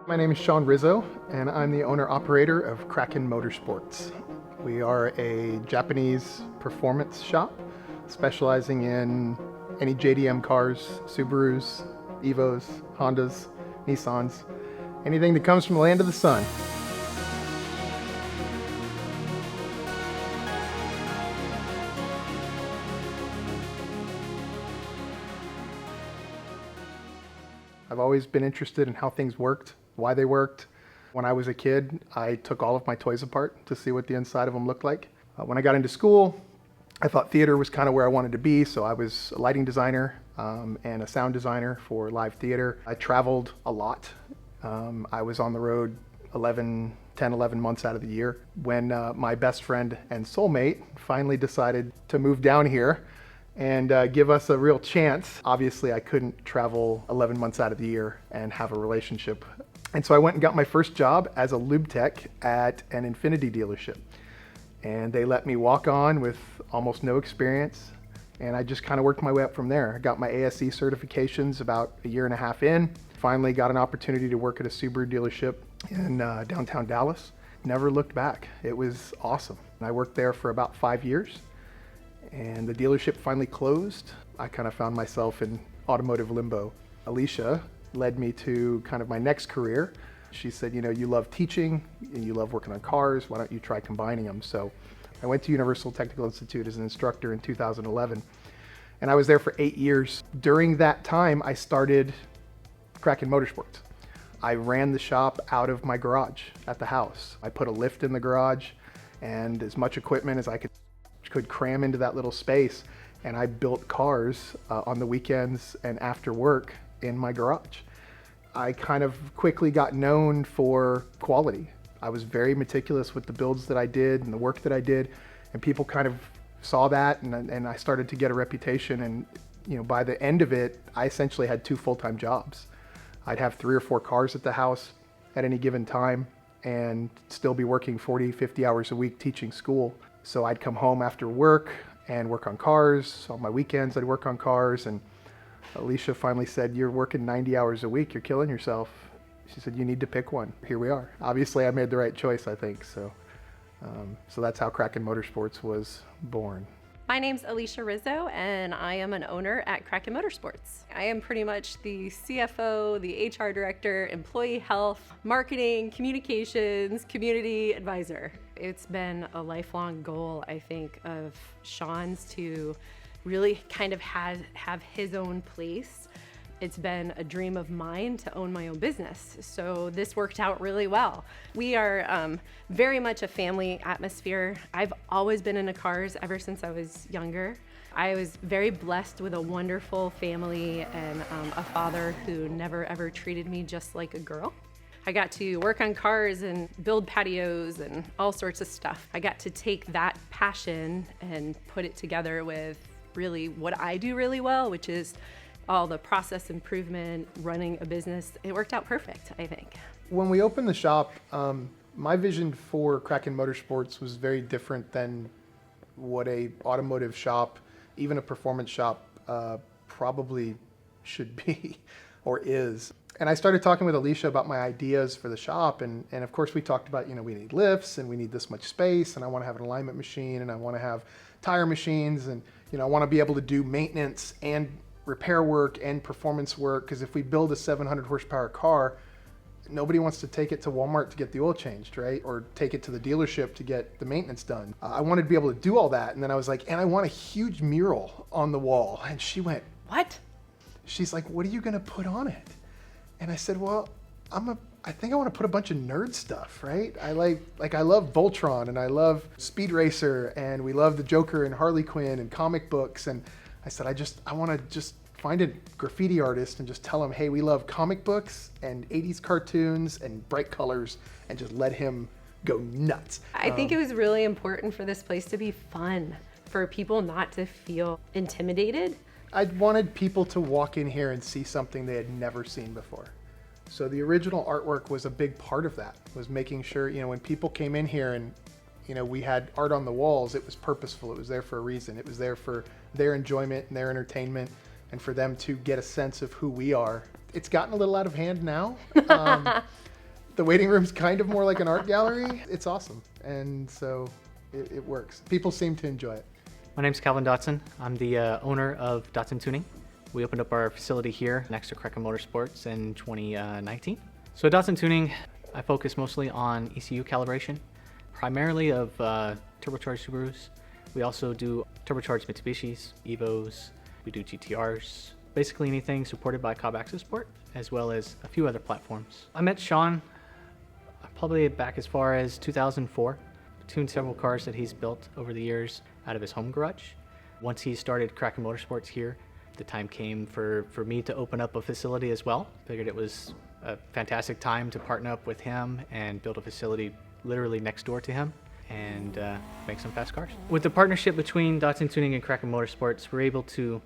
My name is Sean Rizzo, and I'm the owner-operator of Kraken Motorsports. We are a Japanese performance shop specializing in any JDM cars, Subarus, Evos, Hondas, Nissans, anything that comes from the land of the sun. I've always been interested in how things worked, why they worked. When I was a kid, I took all of my toys apart to see what the inside of them looked like. When I got into school, I thought theater was kind of where I wanted to be, so I was a lighting designer and a sound designer for live theater. I traveled a lot. I was on the road 10, 11 months out of the year. When my best friend and soulmate finally decided to move down here and give us a real chance. Obviously, I couldn't travel 11 months out of the year and have a relationship. And so I went and got my first job as a lube tech at an Infiniti dealership. And they let me walk on with almost no experience. And I just kind of worked my way up from there. I got my ASE certifications about a year and a half in. Finally got an opportunity to work at a Subaru dealership in downtown Dallas. Never looked back. It was awesome. I worked there for about 5 years. And the dealership finally closed. I kind of found myself in automotive limbo. Alicia led me to kind of my next career. She said, you know, you love teaching and you love working on cars. Why don't you try combining them? So I went to Universal Technical Institute as an instructor in 2011. And I was there for 8 years. During that time, I started Kraken Motorsports. I ran the shop out of my garage at the house. I put a lift in the garage and as much equipment as I could cram into that little space, and I built cars on the weekends and after work in my garage. I kind of quickly got known for quality. I was very meticulous with the builds that I did and the work that I did, and people kind of saw that, and I started to get a reputation. And you know, by the end of it, I essentially had 2 full-time jobs. I'd have 3 or 4 cars at the house at any given time and still be working 40, 50 hours a week teaching school. So I'd come home after work and work on cars. On my weekends, I'd work on cars. And Alicia finally said, "You're working 90 hours a week. You're killing yourself." She said, "You need to pick one." Here we are. Obviously, I made the right choice, I think. So that's how Kraken Motorsports was born. My name's Alicia Rizzo, and I am an owner at Kraken Motorsports. I am pretty much the CFO, the HR director, employee health, marketing, communications, community advisor. It's been a lifelong goal, I think, of Sean's to really kind of have his own place. It's been a dream of mine to own my own business, so this worked out really well. We are very much a family atmosphere. I've always been into cars ever since I was younger. I was very blessed with a wonderful family and a father who never ever treated me just like a girl. I got to work on cars and build patios and all sorts of stuff. I got to take that passion and put it together with really what I do really well, which is all the process improvement, running a business. It worked out perfect, I think. When we opened the shop, my vision for Kraken Motorsports was very different than what a automotive shop, even a performance shop, probably should be or is. And I started talking with Alicia about my ideas for the shop, and of course we talked about, you know, we need lifts and we need this much space, and I want to have an alignment machine, and I want to have tire machines, and you know, I want to be able to do maintenance and repair work and performance work, because if we build a 700 horsepower car, nobody wants to take it to Walmart to get the oil changed, right? Or take it to the dealership to get the maintenance done. I wanted to be able to do all that, and then I was like, and I want a huge mural on the wall. And she went, "What?" She's like, "What are you gonna put on it?" And I said, "Well, I think I want to put a bunch of nerd stuff, right? I love Voltron, and I love Speed Racer, and we love the Joker and Harley Quinn and comic books." And I said, I want to just find a graffiti artist and just tell him, hey, we love comic books and 80s cartoons and bright colors, and just let him go nuts. I think it was really important for this place to be fun, for people not to feel intimidated. I wanted people to walk in here and see something they had never seen before. So the original artwork was a big part of that, was making sure, you know, when people came in here and, you know, we had art on the walls, it was purposeful. It was there for a reason. It was there for their enjoyment and their entertainment, and for them to get a sense of who we are. It's gotten a little out of hand now. The waiting room's kind of more like an art gallery. It's awesome. And so it works. People seem to enjoy it. My name's Calvin Dotson. I'm the owner of Dotson Tuning. We opened up our facility here next to Kraken Motorsports in 2019. So at Dotson Tuning, I focus mostly on ECU calibration, primarily of turbocharged Subarus. We also do turbocharged Mitsubishis, Evos, we do GTRs, basically anything supported by Cobb Access Port, as well as a few other platforms. I met Sean probably back as far as 2004. Tuned several cars that he's built over the years out of his home garage. Once he started Kraken Motorsports here, the time came for me to open up a facility as well. Figured it was a fantastic time to partner up with him and build a facility literally next door to him and make some fast cars. With the partnership between Dotson Tuning and Kraken Motorsports, we're able to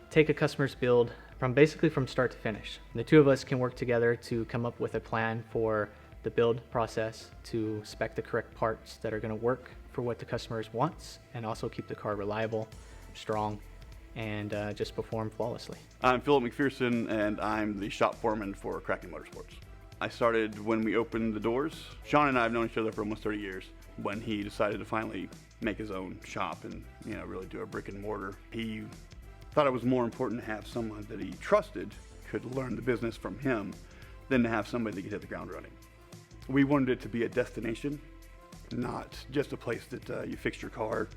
take a customer's build basically from start to finish. The two of us can work together to come up with a plan for the build process, to spec the correct parts that are going to work for what the customer wants and also keep the car reliable, strong, and just perform flawlessly. I'm Philip McPherson, and I'm the shop foreman for Kraken Motorsports. I started when we opened the doors. Sean and I have known each other for almost 30 years. When he decided to finally make his own shop and really do a brick and mortar, he thought it was more important to have someone that he trusted could learn the business from him than to have somebody that could hit the ground running. We wanted it to be a destination, not just a place that you fixed your car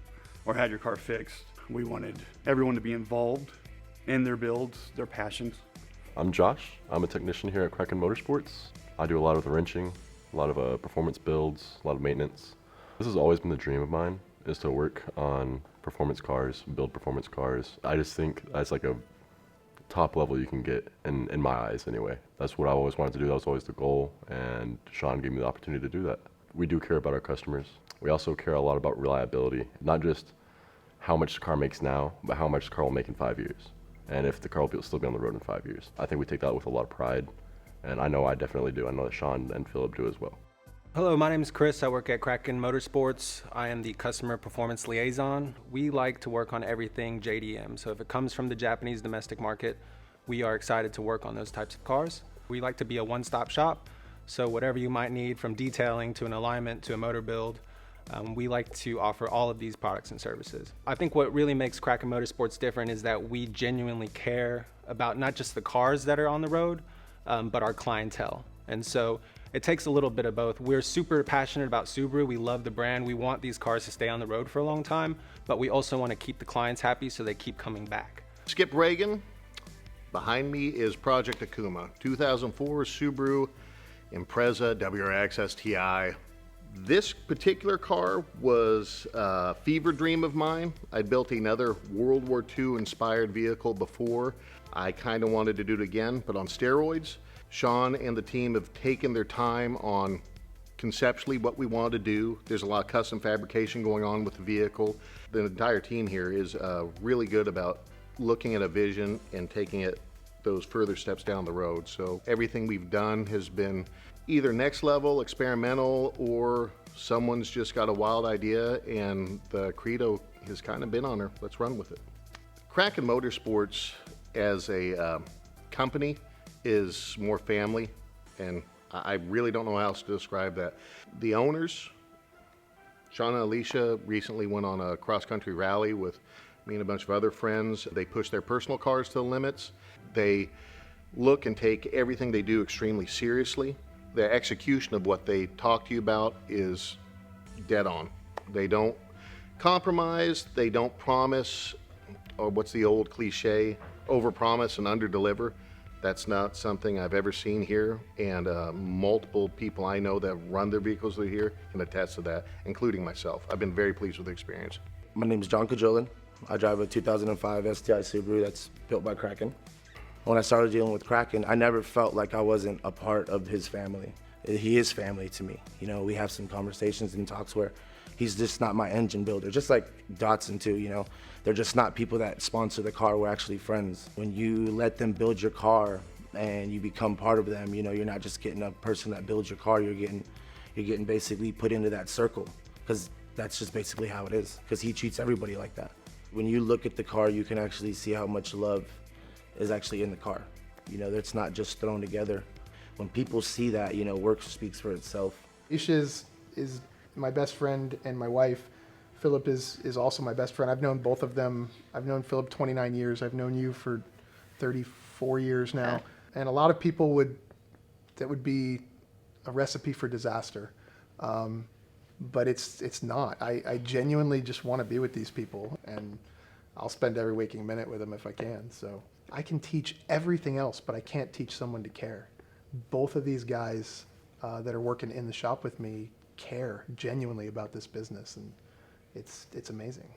or had your car fixed. We wanted everyone to be involved in their builds, their passions. I'm Josh. I'm a technician here at Kraken Motorsports. I do a lot of the wrenching, a lot of performance builds, a lot of maintenance. This has always been the dream of mine, is to work on performance cars, build performance cars. I just think that's like a top level you can get in my eyes anyway. That's what I always wanted to do. That was always the goal, and Sean gave me the opportunity to do that. We do care about our customers. We also care a lot about reliability, not just how much the car makes now, but how much the car will make in 5 years. And if the car will still be on the road in 5 years. I think we take that with a lot of pride, and I know I definitely do. I know that Sean and Philip do as well. Hello, my name is Chris. I work at Kraken Motorsports. I am the customer performance liaison. We like to work on everything JDM. So if it comes from the Japanese domestic market, we are excited to work on those types of cars. We like to be a one-stop shop. So whatever you might need, from detailing to an alignment to a motor build, we like to offer all of these products and services. I think what really makes Kraken Motorsports different is that we genuinely care about not just the cars that are on the road, but our clientele. And so it takes a little bit of both. We're super passionate about Subaru. We love the brand. We want these cars to stay on the road for a long time, but we also want to keep the clients happy so they keep coming back. Skip Reagan. Behind me is Project Akuma, 2004 Subaru Impreza WRX STI. This particular car was a fever dream of mine. I built another World War II inspired vehicle before. I kind of wanted to do it again, but on steroids. Sean and the team have taken their time on conceptually what we want to do. There's a lot of custom fabrication going on with the vehicle. The entire team here is really good about looking at a vision and taking it those further steps down the road. So everything we've done has been either next level, experimental, or someone's just got a wild idea and the credo has kind of been on her. Let's run with it. Kraken Motorsports as a company is more family, and I really don't know how else to describe that. The owners, Sean and Alicia, recently went on a cross-country rally with me and a bunch of other friends. They push their personal cars to the limits. They look and take everything they do extremely seriously. The execution of what they talk to you about is dead on. They don't compromise, they don't promise, or what's the old cliche, overpromise and underdeliver. That's not something I've ever seen here, and multiple people I know that run their vehicles through here can attest to that, including myself. I've been very pleased with the experience. My name is John Kajolin. I drive a 2005 STI Subaru that's built by Kraken. When I started dealing with Kraken, I never felt like I wasn't a part of his family. He is family to me. You know, we have some conversations and talks where he's just not my engine builder, just like Dotson too, you know. They're just not people that sponsor the car, we're actually friends. When you let them build your car and you become part of them, you know, you're not just getting a person that builds your car, you're getting basically put into that circle, because that's just basically how it is, because he treats everybody like that. When you look at the car, you can actually see how much love is actually in the car. You know, it's not just thrown together. when people see that, you know, work speaks for itself. Alicia is my best friend and my wife. Philip is also my best friend. I've known both of them. I've known Philip 29 years. I've known you for 34 years now. And a lot of people that would be a recipe for disaster. But it's not. I genuinely just want to be with these people, and I'll spend every waking minute with them if I can. So I can teach everything else, but I can't teach someone to care. Both of these guys that are working in the shop with me care genuinely about this business, and it's amazing.